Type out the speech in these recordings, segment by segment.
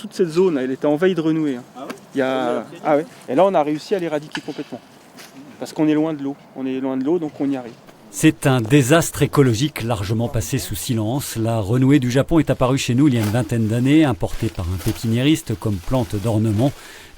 toute cette zone, elle était envahie de renouées. Ah ouais? Ah ouais. Et là, on a réussi à l'éradiquer complètement. Parce qu'on est loin de l'eau. On est loin de l'eau, donc on y arrive. C'est un désastre écologique largement passé sous silence. La renouée du Japon est apparue chez nous il y a une vingtaine d'années, importée par un pépiniériste comme plante d'ornement.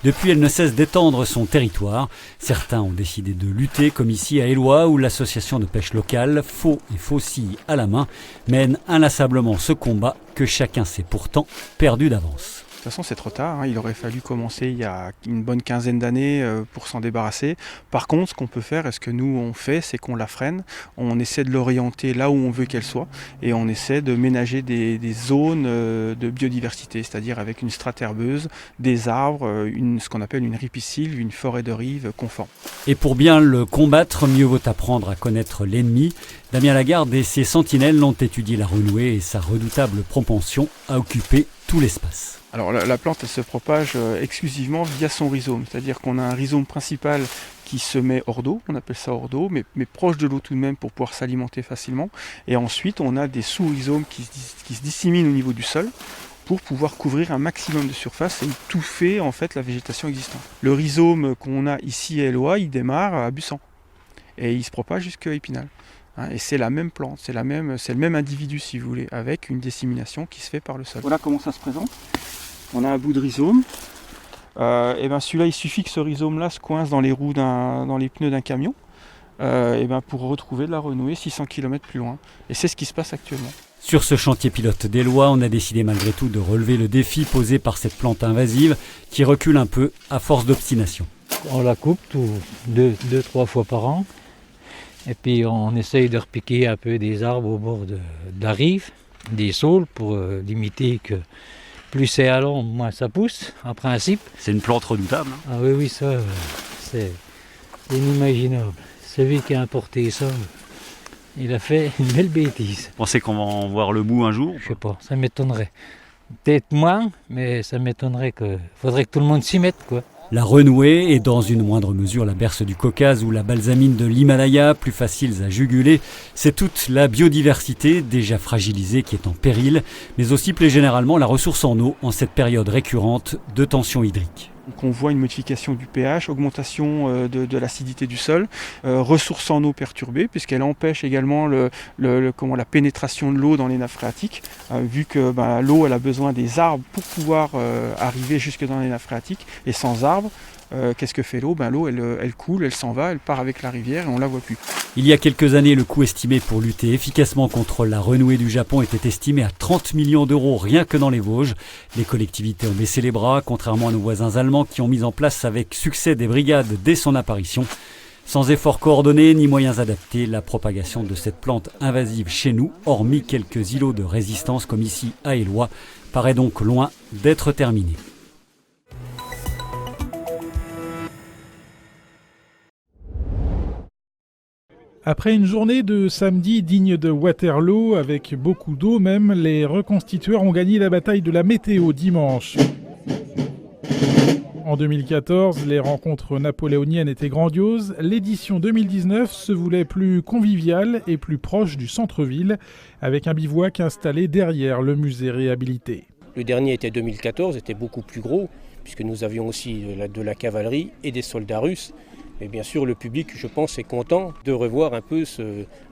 Depuis, elle ne cesse d'étendre son territoire. Certains ont décidé de lutter, comme ici à Éloie, où l'association de pêche locale, Faux et Faucille à la main, mène inlassablement ce combat que chacun sait pourtant perdu d'avance. De toute façon, c'est trop tard. Il aurait fallu commencer il y a une bonne quinzaine d'années pour s'en débarrasser. Par contre, ce qu'on peut faire, et ce que nous on fait, c'est qu'on la freine. On essaie de l'orienter là où on veut qu'elle soit. Et on essaie de ménager des zones de biodiversité, c'est-à-dire avec une strate herbeuse, des arbres, ce qu'on appelle une ripisylve, une forêt de rive conforme. Et pour bien le combattre, mieux vaut apprendre à connaître l'ennemi. Damien Lagarde et ses sentinelles ont étudié la renouée et sa redoutable propension à occuper tout l'espace. Alors la plante, elle se propage exclusivement via son rhizome, c'est-à-dire qu'on a un rhizome principal qui se met hors d'eau, on appelle ça hors d'eau, mais proche de l'eau tout de même pour pouvoir s'alimenter facilement. Et ensuite, on a des sous-rhizomes qui se disséminent au niveau du sol pour pouvoir couvrir un maximum de surface et étouffer en fait la végétation existante. Le rhizome qu'on a ici à Éloie, il démarre à Bussan et il se propage jusqu'à Épinal. Et c'est la même plante, c'est le même individu si vous voulez, avec une dissémination qui se fait par le sol. Voilà comment ça se présente. On a un bout de rhizome. Et ben celui-là, il suffit que ce rhizome-là se coince dans les roues, dans les pneus d'un camion, et ben pour retrouver de la renouée 600 km plus loin. Et c'est ce qui se passe actuellement. Sur ce chantier pilote d'Éloie, on a décidé malgré tout de relever le défi posé par cette plante invasive qui recule un peu à force d'obstination. On la coupe deux, trois fois par an. Et puis on essaye de repiquer un peu des arbres au bord de la rive, des saules, pour limiter que plus c'est à l'ombre, moins ça pousse, en principe. C'est une plante redoutable. Ah oui, ça, c'est inimaginable. Celui qui a importé ça, il a fait une belle bêtise. Vous pensez qu'on va en voir le bout un jour? Je sais pas, ça m'étonnerait. Peut-être moins, mais ça m'étonnerait faudrait que tout le monde s'y mette, quoi. La renouée et dans une moindre mesure la berce du Caucase ou la balsamine de l'Himalaya, plus faciles à juguler, c'est toute la biodiversité déjà fragilisée qui est en péril, mais aussi plus généralement la ressource en eau en cette période récurrente de tension hydrique. Donc on voit une modification du pH, augmentation de l'acidité du sol, ressource en eau perturbée puisqu'elle empêche également la pénétration de l'eau dans les nappes phréatiques, vu que l'eau elle a besoin des arbres pour pouvoir arriver jusque dans les nappes phréatiques, et sans arbres, qu'est-ce que fait l'eau? L'eau elle coule, elle s'en va, elle part avec la rivière et on la voit plus. Il y a quelques années, le coût estimé pour lutter efficacement contre la renouée du Japon était estimé à 30 millions d'euros rien que dans les Vosges. Les collectivités ont baissé les bras, contrairement à nos voisins allemands qui ont mis en place avec succès des brigades dès son apparition. Sans efforts coordonnés ni moyens adaptés, la propagation de cette plante invasive chez nous, hormis quelques îlots de résistance comme ici à Éloie, paraît donc loin d'être terminée. Après une journée de samedi digne de Waterloo, avec beaucoup d'eau même, les reconstitueurs ont gagné la bataille de la météo dimanche. En 2014, les rencontres napoléoniennes étaient grandioses. L'édition 2019 se voulait plus conviviale et plus proche du centre-ville, avec un bivouac installé derrière le musée réhabilité. Le dernier était 2014, était beaucoup plus gros, puisque nous avions aussi de la cavalerie et des soldats russes. Et bien sûr, le public, je pense, est content de revoir un peu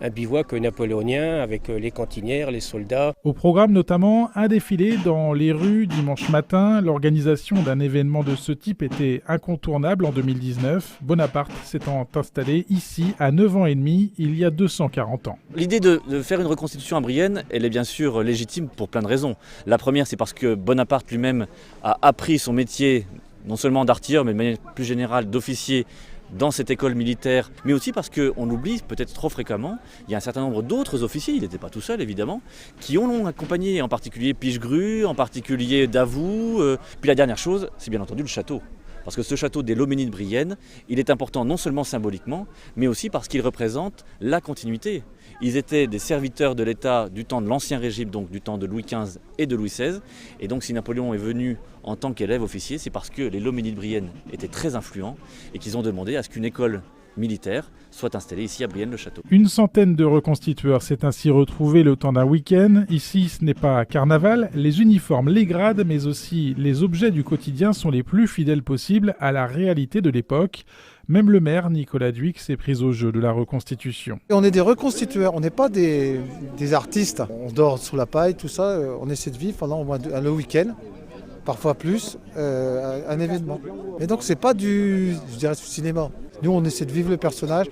un bivouac napoléonien avec les cantinières, les soldats. Au programme notamment, un défilé dans les rues dimanche matin. L'organisation d'un événement de ce type était incontournable en 2019. Bonaparte s'étant installé ici à 9 ans et demi, il y a 240 ans. L'idée de faire une reconstitution à Brienne, elle est bien sûr légitime pour plein de raisons. La première, c'est parce que Bonaparte lui-même a appris son métier, non seulement d'artilleur, mais de manière plus générale d'officier, dans cette école militaire, mais aussi parce qu'on oublie peut-être trop fréquemment, il y a un certain nombre d'autres officiers, il n'était pas tout seul évidemment, qui l'ont accompagné, en particulier Pichegru, en particulier Davout. Puis la dernière chose, c'est bien entendu le château. Parce que ce château des Loménie de Brienne, il est important non seulement symboliquement, mais aussi parce qu'il représente la continuité. Ils étaient des serviteurs de l'État du temps de l'Ancien Régime, donc du temps de Louis XV et de Louis XVI. Et donc si Napoléon est venu en tant qu'élève officier, c'est parce que les Loménie de Brienne étaient très influents et qu'ils ont demandé à ce qu'une école militaire soit installé ici à Brienne-le-Château. Une centaine de reconstitueurs s'est ainsi retrouvée le temps d'un week-end. Ici, ce n'est pas carnaval. Les uniformes, les grades, mais aussi les objets du quotidien sont les plus fidèles possibles à la réalité de l'époque. Même le maire, Nicolas Duic, s'est pris au jeu de la reconstitution. On est des reconstitueurs, on n'est pas des artistes. On dort sous la paille, tout ça. On essaie de vivre pendant au moins le week-end, parfois plus, un événement. Et donc c'est pas du cinéma. Nous, on essaie de vivre le personnage,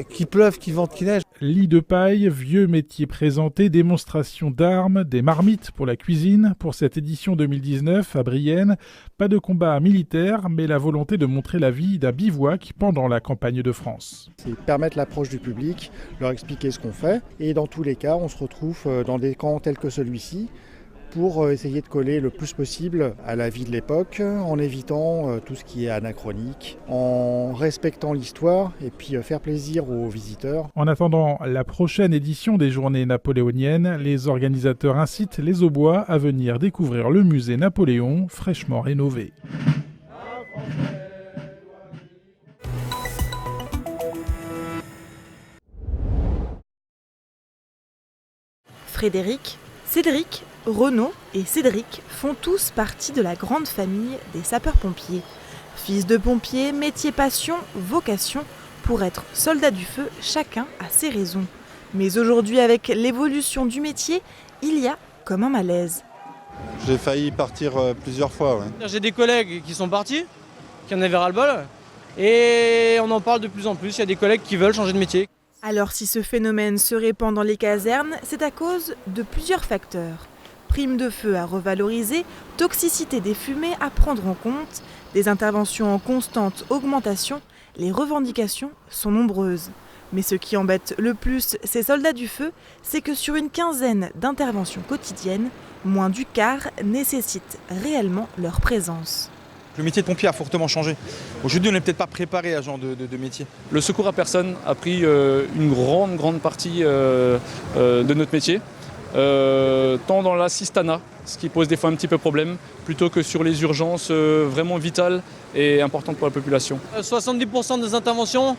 qu'il pleuve, qu'il vente, qu'il neige. Lit de paille, vieux métiers présentés, démonstration d'armes, des marmites pour la cuisine. Pour cette édition 2019 à Brienne, pas de combat militaire, mais la volonté de montrer la vie d'un bivouac pendant la campagne de France. C'est permettre l'approche du public, leur expliquer ce qu'on fait. Et dans tous les cas, on se retrouve dans des camps tels que celui-ci, pour essayer de coller le plus possible à la vie de l'époque, en évitant tout ce qui est anachronique, en respectant l'histoire et puis faire plaisir aux visiteurs. En attendant la prochaine édition des Journées napoléoniennes, les organisateurs incitent les Aubois à venir découvrir le musée Napoléon, fraîchement rénové. Frédéric, Cédric, Renaud et Cédric font tous partie de la grande famille des sapeurs-pompiers. Fils de pompiers, métier passion, vocation, pour être soldat du feu, chacun a ses raisons. Mais aujourd'hui, avec l'évolution du métier, il y a comme un malaise. J'ai failli partir plusieurs fois. Ouais. J'ai des collègues qui sont partis, qui en avaient ras-le-bol, et on en parle de plus en plus. Il y a des collègues qui veulent changer de métier. Alors si ce phénomène se répand dans les casernes, c'est à cause de plusieurs facteurs. Primes de feu à revaloriser, toxicité des fumées à prendre en compte, des interventions en constante augmentation, les revendications sont nombreuses. Mais ce qui embête le plus ces soldats du feu, c'est que sur une quinzaine d'interventions quotidiennes, moins du quart nécessitent réellement leur présence. Le métier de pompier a fortement changé. Aujourd'hui, on n'est peut-être pas préparé à ce genre de métier. Le secours à personne a pris une grande partie de notre métier, tant dans l'assistanat, ce qui pose des fois un petit peu problème, plutôt que sur les urgences vraiment vitales et importantes pour la population. 70% des interventions,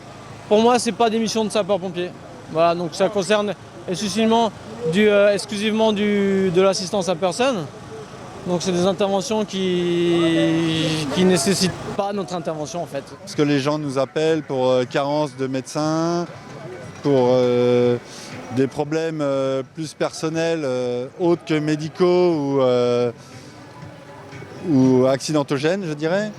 pour moi, c'est pas des missions de sapeur-pompier. Voilà, donc ça concerne exclusivement de l'assistance à personne. Donc c'est des interventions qui nécessitent pas notre intervention en fait. Parce que les gens nous appellent pour carence de médecins, pour des problèmes plus personnels, autres que médicaux ou accidentogènes, je dirais.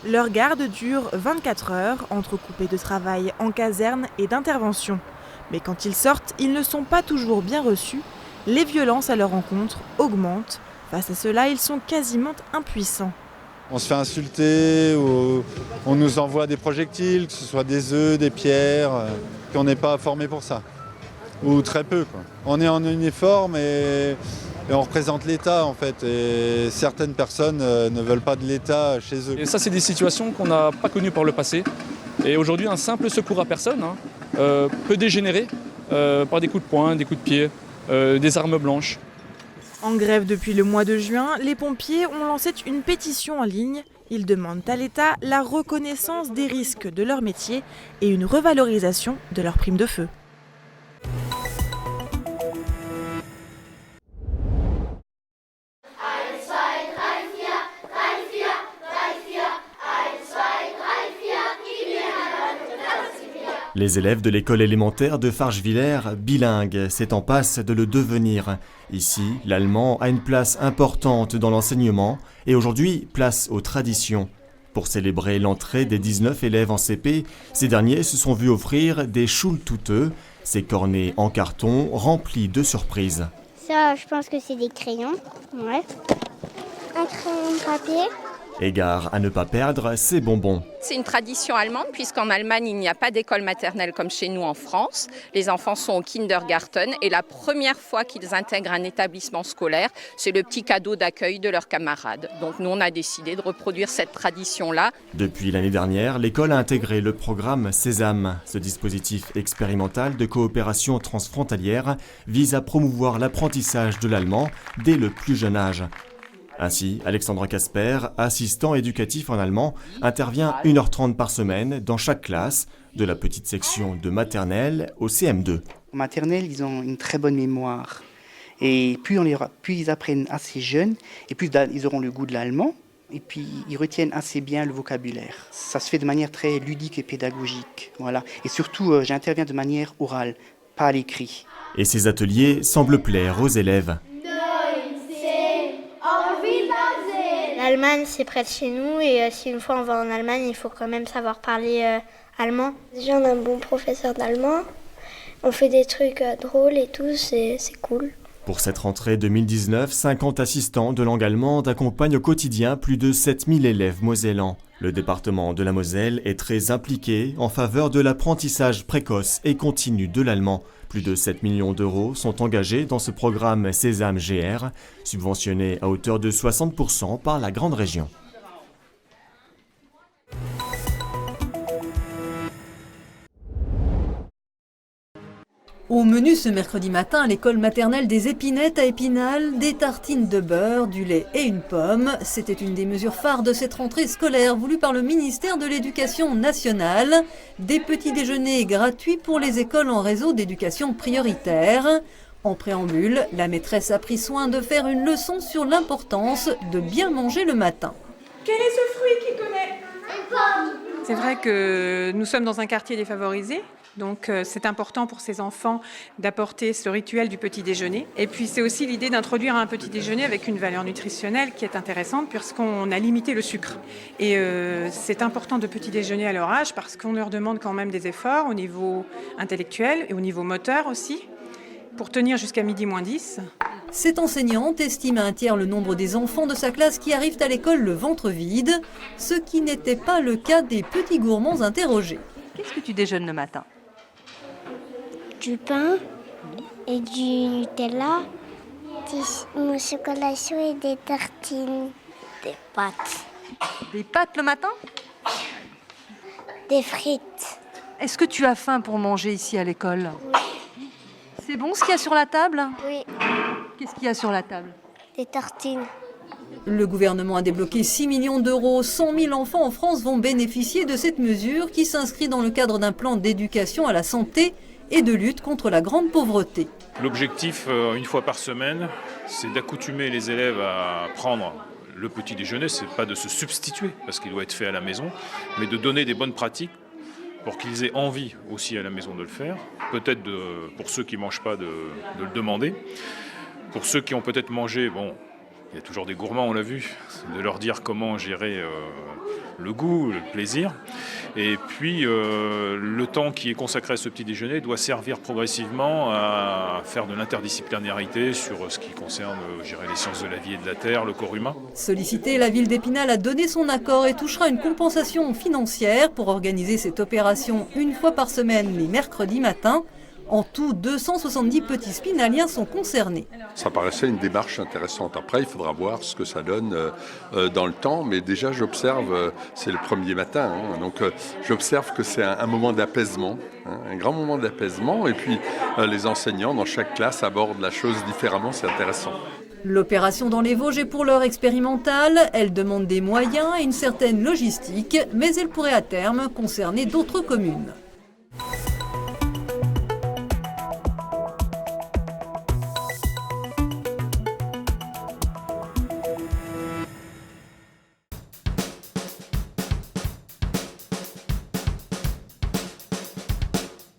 Leur garde dure 24 heures, entrecoupée de travail en caserne et d'intervention. Mais quand ils sortent, ils ne sont pas toujours bien reçus. Les violences à leur encontre augmentent. Face à cela, ils sont quasiment impuissants. On se fait insulter, ou on nous envoie des projectiles, que ce soit des œufs, des pierres, qu'on n'est pas formé pour ça. Ou très peu, quoi. On est en uniforme et on représente l'État en fait. Et certaines personnes ne veulent pas de l'État chez eux. Et ça, c'est des situations qu'on n'a pas connues par le passé. Et aujourd'hui, un simple secours à personne peut dégénérer par des coups de poing, des coups de pied, des armes blanches. En grève depuis le mois de juin, les pompiers ont lancé une pétition en ligne. Ils demandent à l'État la reconnaissance des risques de leur métier et une revalorisation de leurs primes de feu. Les élèves de l'école élémentaire de Farchevillers, bilingues, c'est en passe de le devenir. Ici, l'allemand a une place importante dans l'enseignement et aujourd'hui, place aux traditions. Pour célébrer l'entrée des 19 élèves en CP, ces derniers se sont vus offrir des Schultüte, ces cornets en carton remplis de surprises. Ça, je pense que c'est des crayons, ouais. Un crayon de papier. Égard à ne pas perdre ses bonbons. C'est une tradition allemande puisqu'en Allemagne, il n'y a pas d'école maternelle comme chez nous en France. Les enfants sont au Kindergarten et la première fois qu'ils intègrent un établissement scolaire, c'est le petit cadeau d'accueil de leurs camarades. Donc nous, on a décidé de reproduire cette tradition-là. Depuis l'année dernière, l'école a intégré le programme Sésame. Ce dispositif expérimental de coopération transfrontalière vise à promouvoir l'apprentissage de l'allemand dès le plus jeune âge. Ainsi, Alexandre Casper, assistant éducatif en allemand, intervient 1h30 par semaine dans chaque classe de la petite section de maternelle au CM2. En maternelle, ils ont une très bonne mémoire. Et plus ils apprennent assez jeunes, et plus ils auront le goût de l'allemand, et puis ils retiennent assez bien le vocabulaire. Ça se fait de manière très ludique et pédagogique. Voilà. Et surtout, j'interviens de manière orale, pas à l'écrit. Et ces ateliers semblent plaire aux élèves. L'Allemagne, c'est près de chez nous, et si une fois on va en Allemagne, il faut quand même savoir parler allemand. Déjà, on a un bon professeur d'allemand, on fait des trucs drôles et tout, c'est cool. Pour cette rentrée 2019, 50 assistants de langue allemande accompagnent au quotidien plus de 7000 élèves mosellans. Le département de la Moselle est très impliqué en faveur de l'apprentissage précoce et continu de l'allemand. Plus de 7 millions d'euros sont engagés dans ce programme Sésame GR, subventionné à hauteur de 60% par la grande région. Au menu ce mercredi matin à l'école maternelle des Épinettes à Épinal, des tartines de beurre, du lait et une pomme. C'était une des mesures phares de cette rentrée scolaire voulue par le ministère de l'Éducation nationale. Des petits déjeuners gratuits pour les écoles en réseau d'éducation prioritaire. En préambule, la maîtresse a pris soin de faire une leçon sur l'importance de bien manger le matin. Quel est ce fruit qui connaît? C'est vrai que nous sommes dans un quartier défavorisé. Donc c'est important pour ces enfants d'apporter ce rituel du petit déjeuner. Et puis c'est aussi l'idée d'introduire un petit déjeuner avec une valeur nutritionnelle qui est intéressante puisqu'on a limité le sucre. Et c'est important de petit déjeuner à leur âge parce qu'on leur demande quand même des efforts au niveau intellectuel et au niveau moteur aussi, pour tenir jusqu'à midi moins 10. Cette enseignante estime à un tiers le nombre des enfants de sa classe qui arrivent à l'école le ventre vide, ce qui n'était pas le cas des petits gourmands interrogés. Qu'est-ce que tu déjeunes le matin ? Du pain et du Nutella, des mousse au chocolat chaud et des tartines, des pâtes. Des pâtes le matin ? Des frites. Est-ce que tu as faim pour manger ici à l'école ? Oui. C'est bon ce qu'il y a sur la table ? Oui. Qu'est-ce qu'il y a sur la table ? Des tartines. Le gouvernement a débloqué 6 millions d'euros. 100 000 enfants en France vont bénéficier de cette mesure qui s'inscrit dans le cadre d'un plan d'éducation à la santé et de lutte contre la grande pauvreté. L'objectif, une fois par semaine, c'est d'accoutumer les élèves à prendre le petit déjeuner. C'est pas de se substituer, parce qu'il doit être fait à la maison, mais de donner des bonnes pratiques pour qu'ils aient envie aussi à la maison de le faire. Peut-être pour ceux qui ne mangent pas de le demander. Pour ceux qui ont peut-être mangé, bon, il y a toujours des gourmands, on l'a vu, de leur dire comment gérer le goût, le plaisir. Et puis, le temps qui est consacré à ce petit déjeuner doit servir progressivement à faire de l'interdisciplinarité sur ce qui concerne les sciences de la vie et de la terre, le corps humain. Sollicitée, la ville d'Épinal a donné son accord et touchera une compensation financière pour organiser cette opération une fois par semaine les mercredis matins. En tout, 270 petits spinaliens sont concernés. Ça paraissait une démarche intéressante. Après, il faudra voir ce que ça donne dans le temps. Mais déjà, j'observe, c'est le premier matin, donc j'observe que c'est un moment d'apaisement, un grand moment d'apaisement. Et puis, les enseignants dans chaque classe abordent la chose différemment, c'est intéressant. L'opération dans les Vosges est pour l'heure expérimentale. Elle demande des moyens et une certaine logistique, mais elle pourrait à terme concerner d'autres communes.